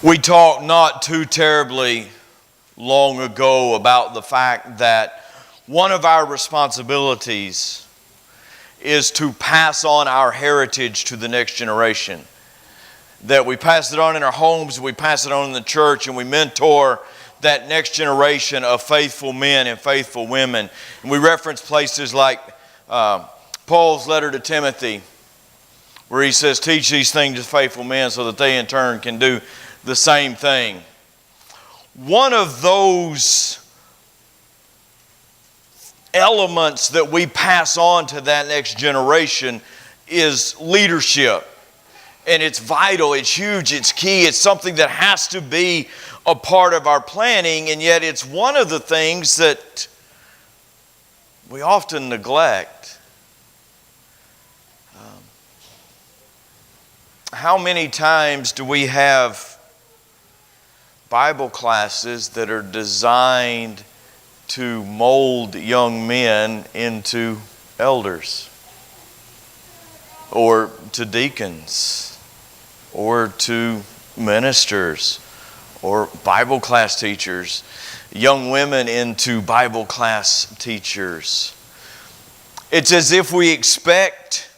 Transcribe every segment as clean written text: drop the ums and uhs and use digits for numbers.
We talked not too terribly long ago about the fact that one of our responsibilities is to pass on our heritage to the next generation. That we pass it on in our homes, we pass it on in the church, and we mentor that next generation of faithful men and faithful women. And we reference places like Paul's letter to Timothy, where he says, teach these things to faithful men so that they in turn can do the same thing. One of those elements that we pass on to that next generation is leadership. And it's vital, it's huge, it's key, it's something that has to be a part of our planning, and yet it's one of the things that we often neglect. How many times do we have Bible classes that are designed to mold young men into elders, or to deacons, or to ministers, or Bible class teachers, young women into Bible class teachers? It's as if we expect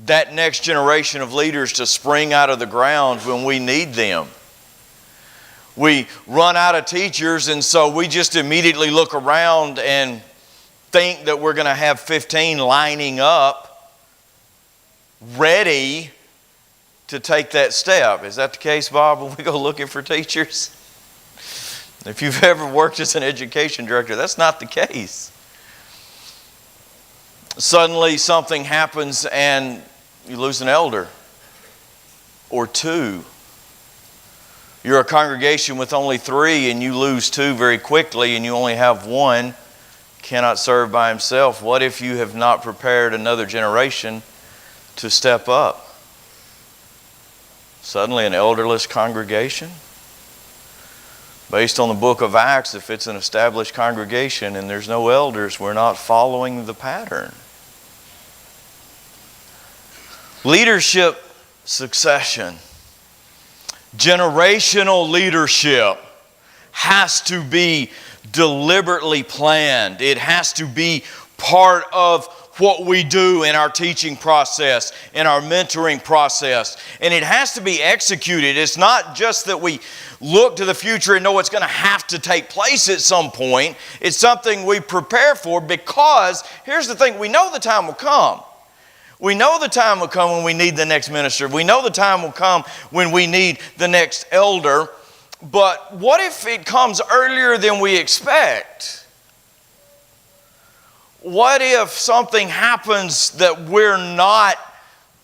that next generation of leaders to spring out of the ground when we need them. We run out of teachers, and so we just immediately look around and think that we're going to have 15 lining up, ready to take that step. Is that the case, Bob, when we go looking for teachers? If you've ever worked as an education director, that's not the case. Suddenly something happens and you lose an elder or two. You're a congregation with only 3 and you lose 2 very quickly and you only have 1, cannot serve by himself. What if you have not prepared another generation to step up? Suddenly an elderless congregation? Based on the book of Acts, if it's an established congregation and there's no elders, we're not following the pattern. Leadership succession. Generational leadership has to be deliberately planned. It has to be part of what we do in our teaching process, in our mentoring process. And it has to be executed. It's not just that we look to the future and know what's going to have to take place at some point. It's something we prepare for, because here's the thing, we know the time will come. We know the time will come when we need the next minister. We know the time will come when we need the next elder. But what if it comes earlier than we expect? What if something happens that we're not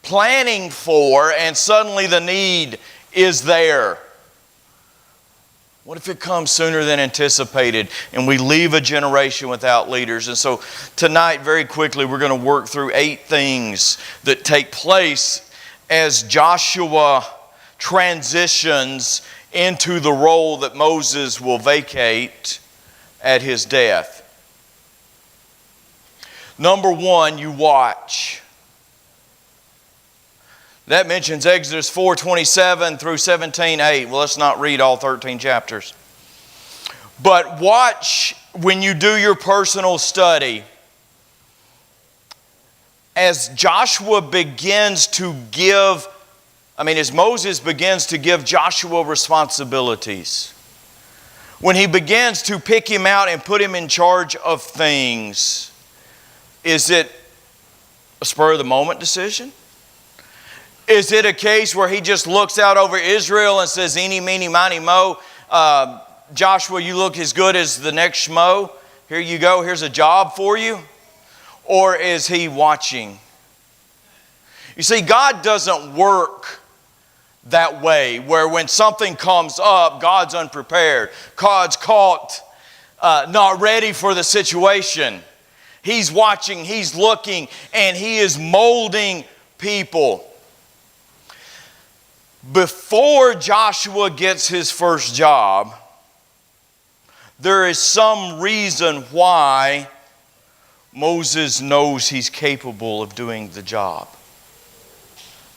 planning for and suddenly the need is there? What if it comes sooner than anticipated and we leave a generation without leaders? And so tonight, very quickly, we're going to work through 8 things that take place as Joshua transitions into the role that Moses will vacate at his death. Number 1, you watch. That mentions Exodus 4:27 through 17:8. Well, let's not read all 13 chapters. But watch when you do your personal study. As Joshua begins to as Moses begins to give Joshua responsibilities. When he begins to pick him out and put him in charge of things, is it a spur of the moment decision? Is it a case where he just looks out over Israel and says, eeny, meeny, miny, mo, Joshua, you look as good as the next schmo. Here you go, here's a job for you? Or is he watching? You see, God doesn't work that way, where when something comes up, God's unprepared. God's caught not ready for the situation. He's watching, He's looking, and He is molding people. Before Joshua gets his first job, there is some reason why Moses knows he's capable of doing the job.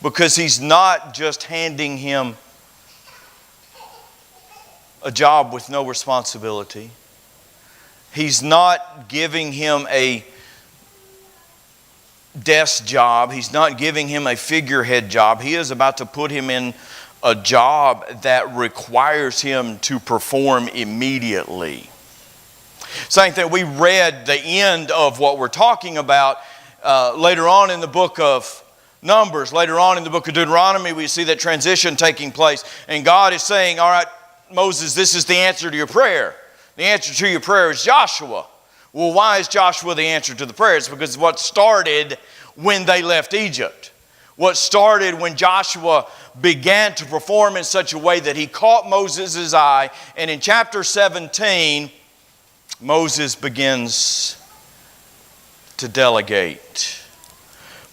Because he's not just handing him a job with no responsibility. He's not giving him a desk job. He's not giving him a figurehead job. He is about to put him in a job that requires him to perform immediately. Same thing, we read the end of what we're talking about later on in the book of Numbers. Later on in the book of Deuteronomy, we see that transition taking place. And God is saying, all right, Moses, this is the answer to your prayer. The answer to your prayer is Joshua. Well, why is Joshua the answer to the prayer? It's because what started when they left Egypt. What started when Joshua began to perform in such a way that he caught Moses' eye. And in chapter 17, Moses begins to delegate.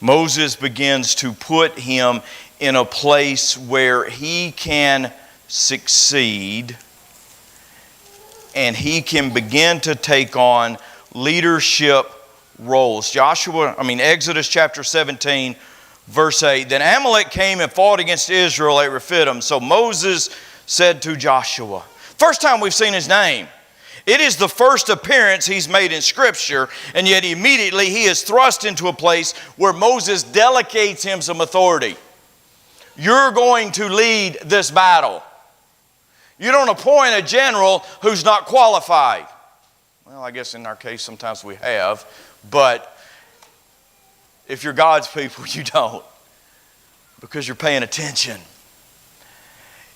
Moses begins to put him in a place where he can succeed and he can begin to take on leadership roles. Exodus chapter 17, verse 8. Then Amalek came and fought against Israel at Rephidim. So Moses said to Joshua, first time we've seen his name. It is the first appearance he's made in Scripture, and yet immediately he is thrust into a place where Moses delegates him some authority. You're going to lead this battle. You don't appoint a general who's not qualified. Well, I guess in our case sometimes we have, but if you're God's people, you don't, because you're paying attention.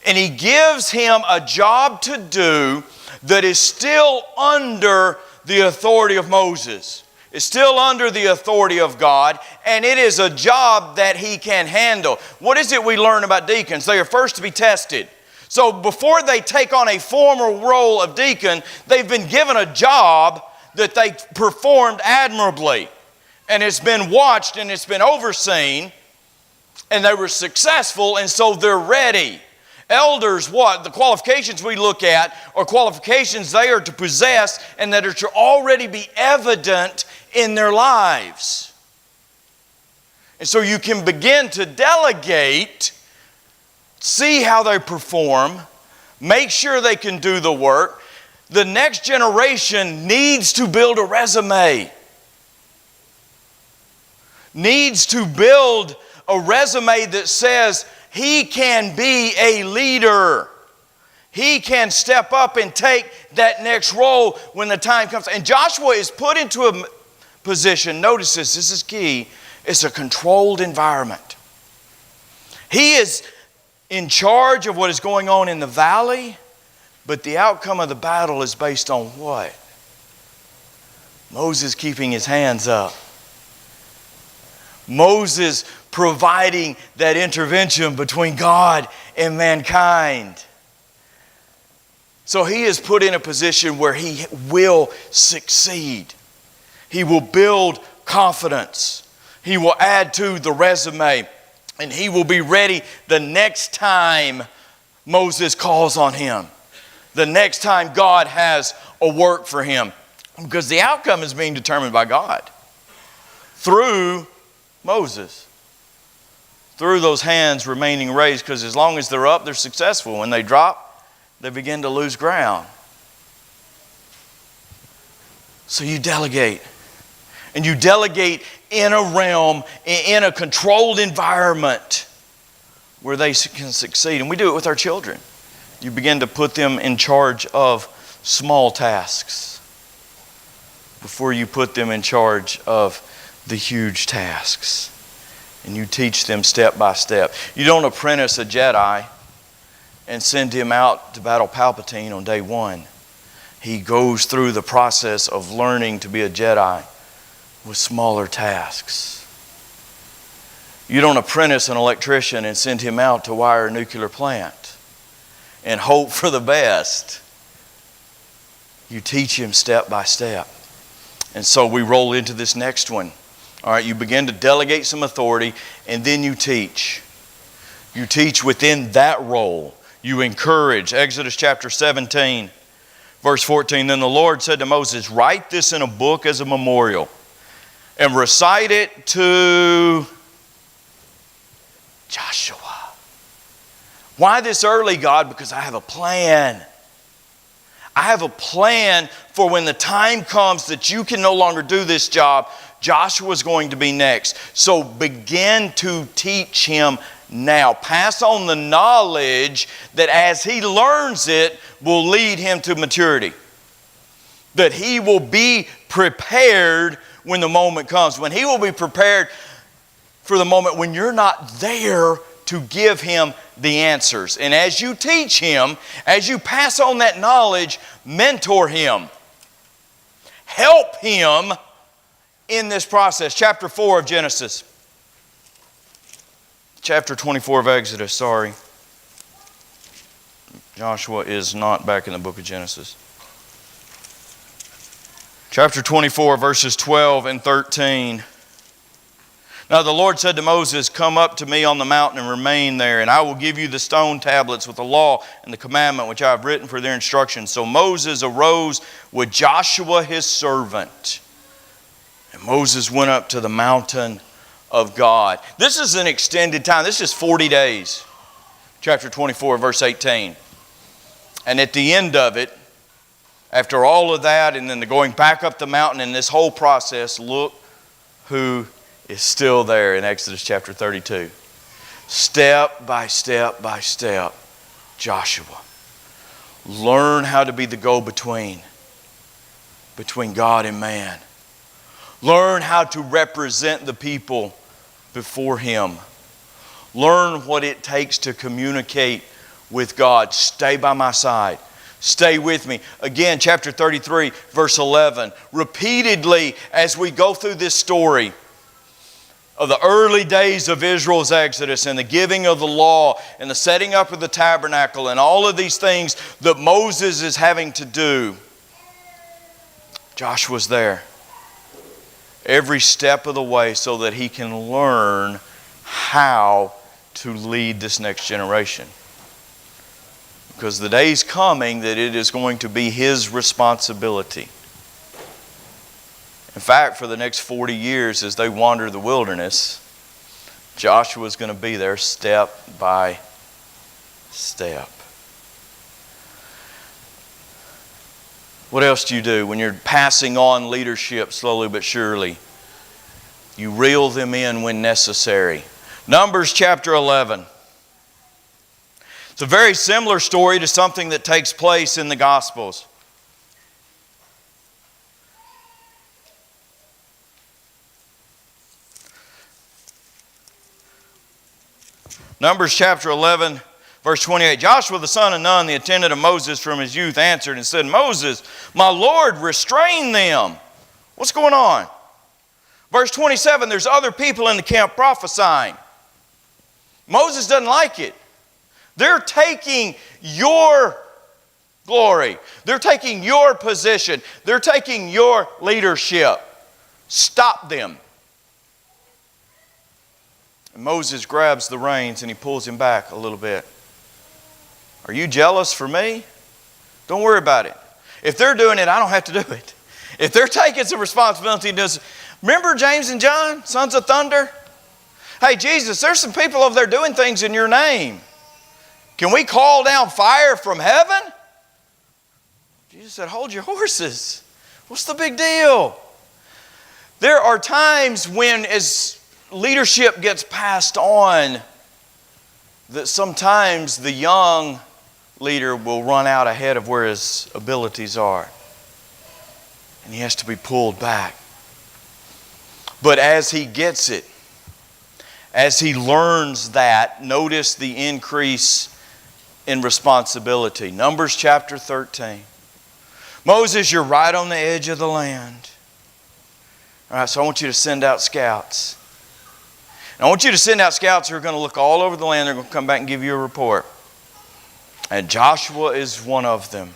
And he gives him a job to do that is still under the authority of Moses. It's still under the authority of God, and it is a job that he can handle. What is it we learn about deacons? They are first to be tested. So before they take on a formal role of deacon, they've been given a job that they performed admirably. And it's been watched and it's been overseen, and they were successful, and so they're ready. Elders, what? The qualifications we look at are qualifications they are to possess and that are to already be evident in their lives. And so you can begin to delegate, see how they perform, make sure they can do the work. The next generation needs to build a resume. Needs to build a resume that says he can be a leader. He can step up and take that next role when the time comes. And Joshua is put into a position, notice this is key, it's a controlled environment. He is in charge of what is going on in the valley, but the outcome of the battle is based on what? Moses keeping his hands up. Moses providing that intervention between God and mankind. So he is put in a position where he will succeed. He will build confidence. He will add to the resume. And he will be ready the next time Moses calls on him. The next time God has a work for him. Because the outcome is being determined by God. Through Moses. Through those hands remaining raised. Because as long as they're up, they're successful. When they drop, they begin to lose ground. So you delegate. And you delegate in a realm, in a controlled environment where they can succeed. And we do it with our children. You begin to put them in charge of small tasks before you put them in charge of the huge tasks. And you teach them step by step. You don't apprentice a Jedi and send him out to battle Palpatine on day one. He goes through the process of learning to be a Jedi with smaller tasks. You don't apprentice an electrician and send him out to wire a nuclear plant and hope for the best. You teach him step by step. And so we roll into this next one. All right, you begin to delegate some authority, and then you teach. You teach within that role. You encourage. Exodus chapter 17, verse 14. Then the Lord said to Moses, write this in a book as a memorial, and recite it to Joshua. Why this early, God? Because I have a plan. I have a plan for when the time comes that you can no longer do this job. Joshua's going to be next. So begin to teach him now. Pass on the knowledge that as he learns it will lead him to maturity. That he will be prepared when the moment comes. When he will be prepared for the moment when you're not there to give him the answers. And as you teach him, as you pass on that knowledge, mentor him. Help him in this process. Chapter 4 of Genesis. Chapter 24 of Exodus, sorry. Joshua is not back in the book of Genesis. Chapter 24, verses 12 and 13. Now the Lord said to Moses, "Come up to me on the mountain and remain there, and I will give you the stone tablets with the law and the commandment which I have written for their instruction." So Moses arose with Joshua his servant. And Moses went up to the mountain of God. This is an extended time. This is 40 days. Chapter 24, verse 18. And at the end of it, after all of that, and then the going back up the mountain and this whole process, look who is still there in Exodus chapter 32. Step by step by step, Joshua. Learn how to be the go-between between God and man. Learn how to represent the people before Him. Learn what it takes to communicate with God. Stay by my side. Stay with me. Again, chapter 33, verse 11. Repeatedly, as we go through this story of the early days of Israel's exodus and the giving of the law and the setting up of the tabernacle and all of these things that Moses is having to do, Joshua's there every step of the way so that he can learn how to lead this next generation. Because the day's coming that it is going to be his responsibility. In fact, for the next 40 years as they wander the wilderness, Joshua's going to be there step by step. What else do you do when you're passing on leadership slowly but surely? You reel them in when necessary. Numbers chapter 11. It's a very similar story to something that takes place in the Gospels. Numbers chapter 11, verse 28. Joshua the son of Nun, the attendant of Moses from his youth, answered and said, "Moses, my Lord, restrain them." What's going on? Verse 27, there's other people in the camp prophesying. Moses doesn't like it. They're taking your glory. They're taking your position. They're taking your leadership. Stop them. And Moses grabs the reins and he pulls him back a little bit. Are you jealous for me? Don't worry about it. If they're doing it, I don't have to do it. If they're taking some responsibility, remember James and John, sons of thunder? Hey, Jesus, there's some people over there doing things in your name. Can we call down fire from heaven? Jesus said, hold your horses. What's the big deal? There are times when, as leadership gets passed on, that sometimes the young leader will run out ahead of where his abilities are. And he has to be pulled back. But as he gets it, as he learns that, notice the increase in responsibility. Numbers chapter 13. Moses, you're right on the edge of the land. All right, so I want you to send out scouts. And I want you to send out scouts who are going to look all over the land. They're going to come back and give you a report. And Joshua is one of them.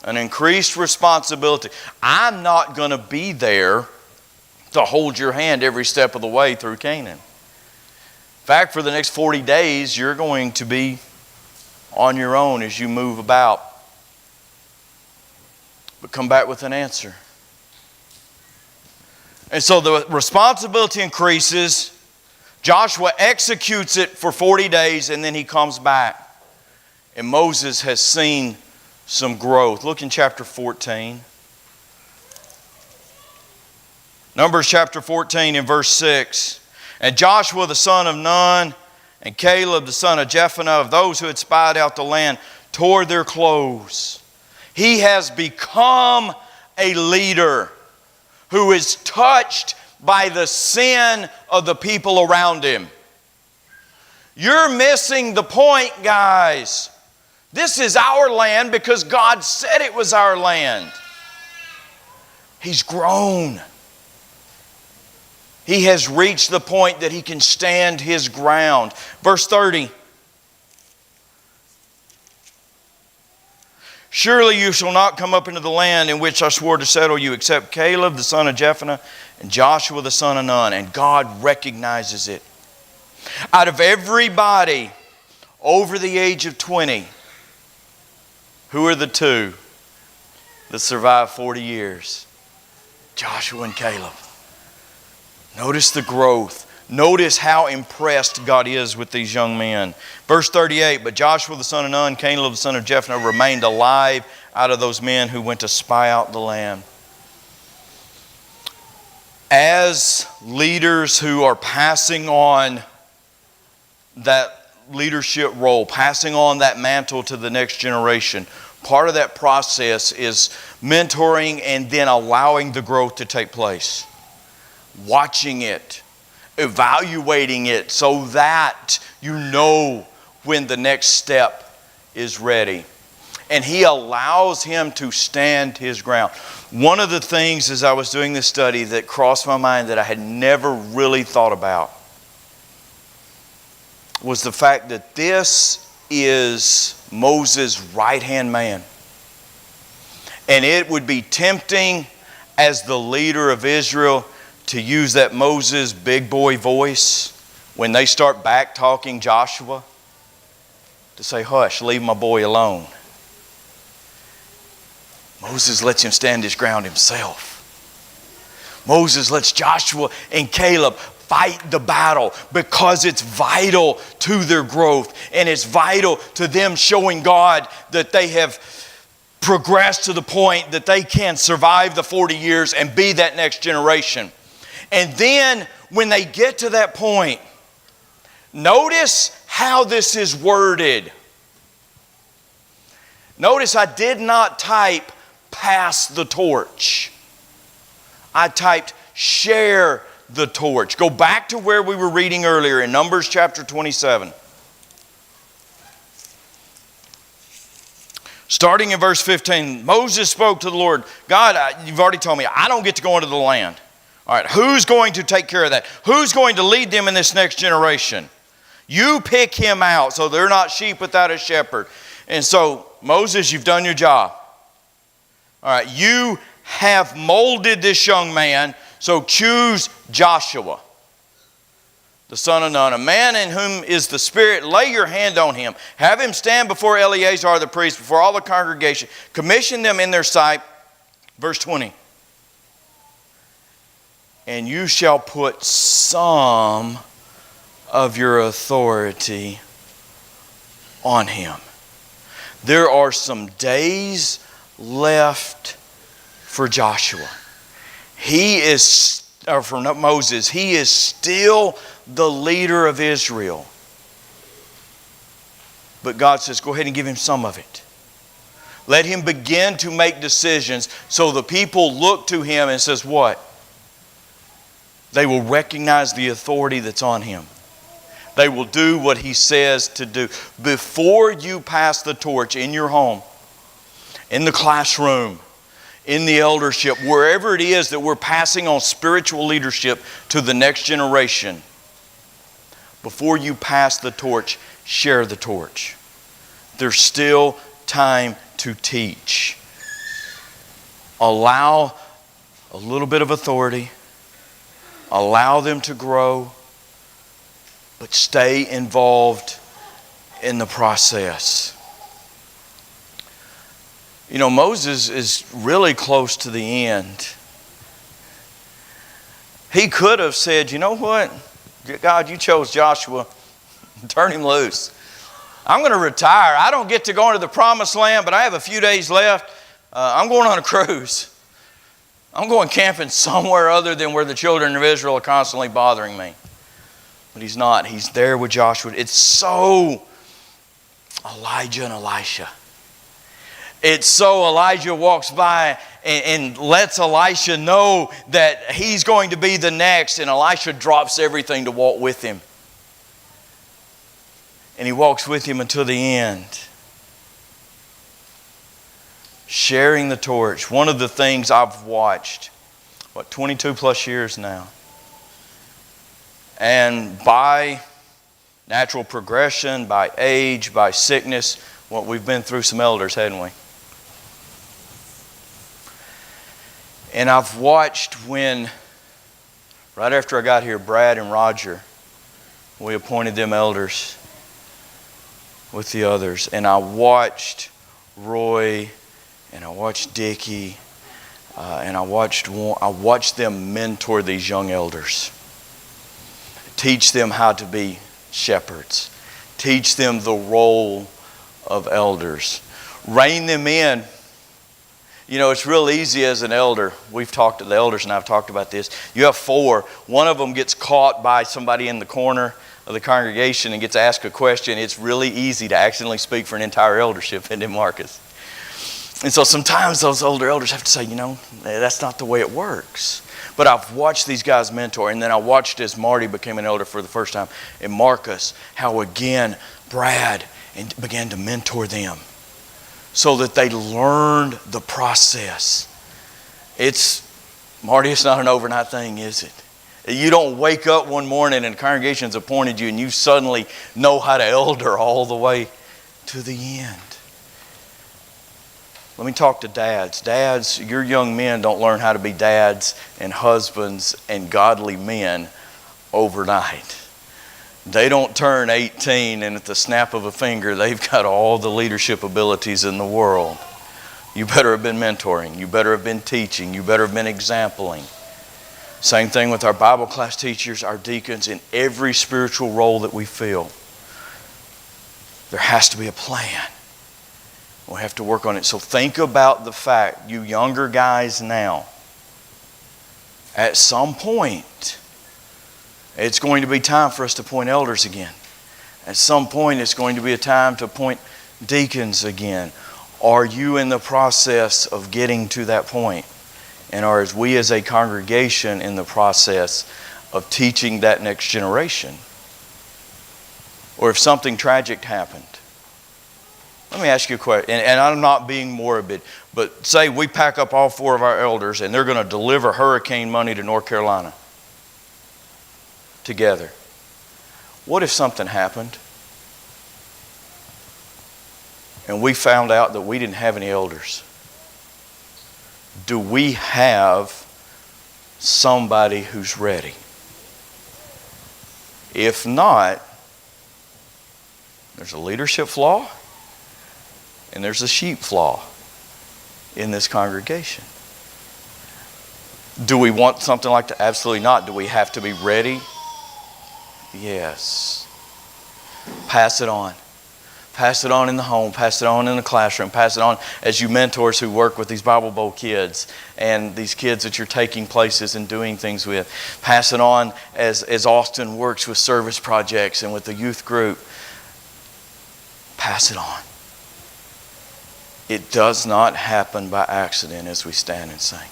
An increased responsibility. I'm not going to be there to hold your hand every step of the way through Canaan. In fact, for the next 40 days, you're going to be on your own as you move about. But come back with an answer. And so the responsibility increases. Joshua executes it for 40 days and then he comes back. And Moses has seen some growth. Look in chapter 14. Numbers chapter 14 and verse 6. And Joshua the son of Nun and Caleb the son of Jephunneh, of those who had spied out the land, tore their clothes. He has become a leader who is touched by the sin of the people around him. You're missing the point, guys. This is our land because God said it was our land. He's grown. He has reached the point that he can stand his ground. Verse 30. Surely you shall not come up into the land in which I swore to settle you, except Caleb the son of Jephunneh and Joshua the son of Nun. And God recognizes it. Out of everybody over the age of 20, who are the two that survived 40 years? Joshua and Caleb. Notice the growth. Notice how impressed God is with these young men. Verse 38, but Joshua the son of Nun, Caleb the son of Jephunneh remained alive out of those men who went to spy out the land. As leaders who are passing on that leadership role, passing on that mantle to the next generation, part of that process is mentoring and then allowing the growth to take place. Watching it, evaluating it so that you know when the next step is ready. And he allows him to stand his ground. One of the things as I was doing this study that crossed my mind that I had never really thought about was the fact that this is Moses' right-hand man. And it would be tempting as the leader of Israel to use that Moses big boy voice when they start back talking Joshua, to say, hush, leave my boy alone. Moses lets him stand his ground himself. Moses lets Joshua and Caleb fight the battle because it's vital to their growth and it's vital to them showing God that they have progressed to the point that they can survive the 40 years and be that next generation. And then when they get to that point, notice how this is worded. Notice I did not type pass the torch. I typed share the torch. Go back to where we were reading earlier in Numbers chapter 27. Starting in verse 15, Moses spoke to the Lord, God, you've already told me, I don't get to go into the land. All right, who's going to take care of that? Who's going to lead them in this next generation? You pick him out so they're not sheep without a shepherd. And so, Moses, you've done your job. All right, you have molded this young man, so choose Joshua, the son of Nun, a man in whom is the Spirit. Lay your hand on him. Have him stand before Eleazar the priest, before all the congregation. Commission them in their sight. Verse 20. And you shall put some of your authority on him. There are some days left for Joshua. For Moses, he is still the leader of Israel. But God says, go ahead and give him some of it. Let him begin to make decisions so the people look to him and says, what? They will recognize the authority that's on him. They will do what he says to do. Before you pass the torch in your home, in the classroom, in the eldership, wherever it is that we're passing on spiritual leadership to the next generation, before you pass the torch, share the torch. There's still time to teach. Allow a little bit of authority. Allow them to grow, but stay involved in the process. You know, Moses is really close to the end. He could have said, you know what? God, you chose Joshua. Turn him loose. I'm going to retire. I don't get to go into the promised land, but I have a few days left. I'm going on a cruise. I'm going camping somewhere other than where the children of Israel are constantly bothering me. But he's not. He's there with Joshua. It's so Elijah and Elisha. It's so Elijah walks by and lets Elisha know that he's going to be the next, and Elisha drops everything to walk with him. And he walks with him until the end. Sharing the torch. One of the things I've watched, 22 plus years now. And by natural progression, by age, by sickness, we've been through some elders, hadn't we? And I've watched when, right after I got here, Brad and Roger, we appointed them elders with the others. And I watched Roy, and I watched Dickie, and I watched them mentor these young elders. Teach them how to be shepherds. Teach them the role of elders. Rein them in. You know, it's real easy as an elder. We've talked to the elders, and I've talked about this. You have 4. One of them gets caught by somebody in the corner of the congregation and gets asked a question. It's really easy to accidentally speak for an entire eldership, isn't it, Marcus? And so sometimes those older elders have to say, that's not the way it works. But I've watched these guys mentor, and then I watched as Marty became an elder for the first time, and Marcus, how again Brad began to mentor them so that they learned the process. Marty, it's not an overnight thing, is it? You don't wake up one morning and the congregation's appointed you and you suddenly know how to elder all the way to the end. Let me talk to dads. Dads, your young men don't learn how to be dads and husbands and godly men overnight. They don't turn 18 and at the snap of a finger they've got all the leadership abilities in the world. You better have been mentoring. You better have been teaching. You better have been exampling. Same thing with our Bible class teachers, our deacons, in every spiritual role that we fill. There has to be a plan. We have to work on it. So think about the fact, you younger guys now, at some point, it's going to be time for us to appoint elders again. At some point, it's going to be a time to appoint deacons again. Are you in the process of getting to that point? And are we as a congregation in the process of teaching that next generation? Or if something tragic happened, let me ask you a question, and I'm not being morbid, but say we pack up all 4 of our elders and they're going to deliver hurricane money to North Carolina together. What if something happened and we found out that we didn't have any elders? Do we have somebody who's ready? If not, there's a leadership flaw. And there's a sheep flaw in this congregation. Do we want something like that? Absolutely not. Do we have to be ready? Yes. Pass it on. Pass it on in the home. Pass it on in the classroom. Pass it on as you mentors who work with these Bible Bowl kids and these kids that you're taking places and doing things with. Pass it on as Austin works with service projects and with the youth group. Pass it on. It does not happen by accident as we stand and sing.